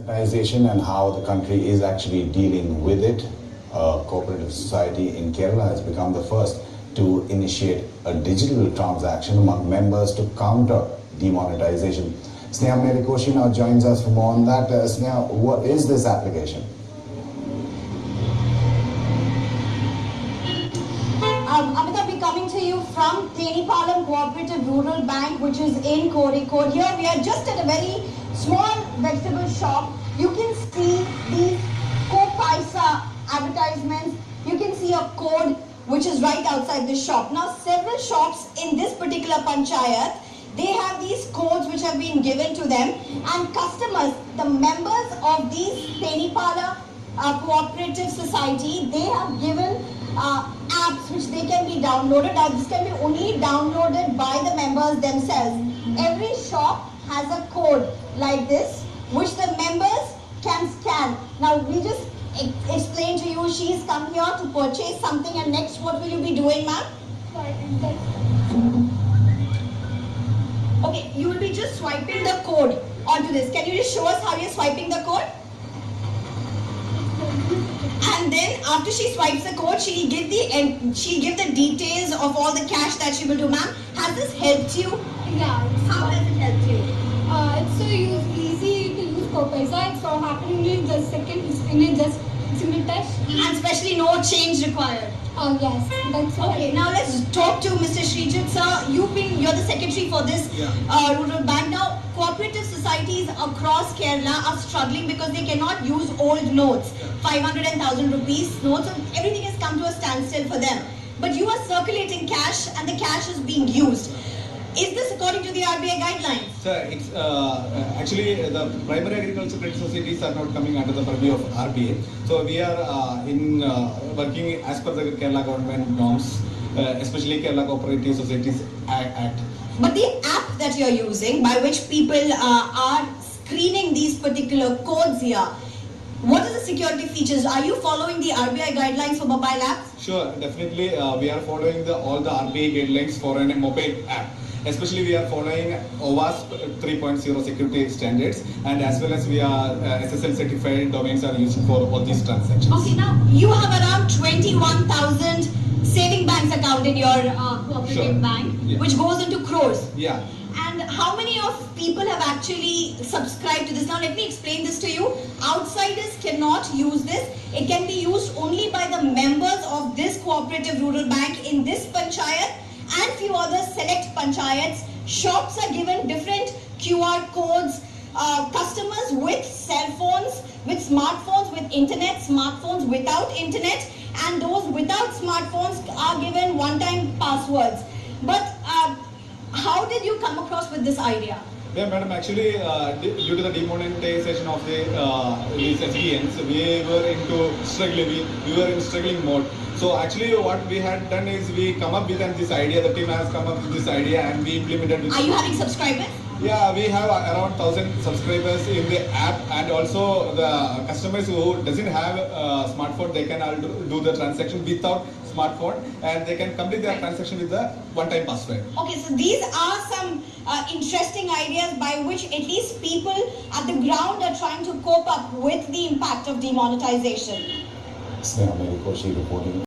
Demonetization and how the country is actually dealing with it. Cooperative society in Kerala has become the first to initiate a digital transaction among members to counter demonetization. Sneha Melikoshi now joins us for more on that. Sneha, what is this application? Amitabh, we're coming to you from Tenipalam Cooperative Rural Bank, which is in Kozhikode. Here we are just at a very small vegetable shop. You can see these Copaisa advertisements. You can see a code which is right outside the shop. Now, several shops in this particular panchayat, they have these codes which have been given to them, and customers, the members of these Tenipala Cooperative Society, they have given apps which they can be downloaded. Now, this can be only downloaded by the members themselves. Every shop has a code like this which the members can scan. Now, we just explain to you, she's come here to purchase something, and next what will you be doing, ma'am? Okay, you will be just swiping the code onto this. Can you just show us how you're swiping the code? And then after she swipes the code, she'll give the details of all the cash that she will do, ma'am. Has this helped you? Yeah. How does it help you? It's so easy to use Copaisa. It's so happening in just single touch. And especially no change required. Oh yes, that's Okay, now let's talk to Mr. Srijit sir. You're the secretary for this rural bank. Now, cooperative societies across Kerala are struggling because they cannot use old notes, 500 and 1,000 rupees notes. So everything has come to a standstill for them. But you are circulating cash, and the cash is being used. Is this according to the RBI guidelines? Sir, it's actually the primary agriculture credit societies are not coming under the purview of RBI. So we are working as per the Kerala government norms, especially Kerala Cooperative Societies Act. But the app that you're using, by which people are screening these particular codes here, what are the security features? Are you following the RBI guidelines for mobile apps? Sure, definitely we are following all the RBI guidelines for a mobile app. Especially we are following OWASP 3.0 security standards, and as well as we are SSL certified domains are used for all these transactions. Okay, now you have around 21,000 saving banks account in your cooperative bank, which goes into crores. Yeah. And how many of people have actually subscribed to this? Now let me explain this to you. Outsiders cannot use this. It can be used only by the members of this cooperative rural bank in this panchayat and few other select panchayats. Shops are given different QR codes. Customers with cell phones, with smartphones, with internet, smartphones without internet, and those without smartphones are given one-time passwords. But how did you come across with this idea? Yeah, madam, actually due to the demonetization of these SBNs, we were into struggling, we were in struggling mode. So actually what we had done is we come up with this idea, the team has come up with this idea, and we implemented this. Are you having subscribers? Yeah, we have around 1,000 subscribers in the app, and also the customers who doesn't have a smartphone, they can do the transaction without smartphone, and they can complete their transaction with the one-time password. Okay, so these are some interesting ideas by which at least people at the ground are trying to cope up with the impact of demonetization. Sneha Melikoshi reporting.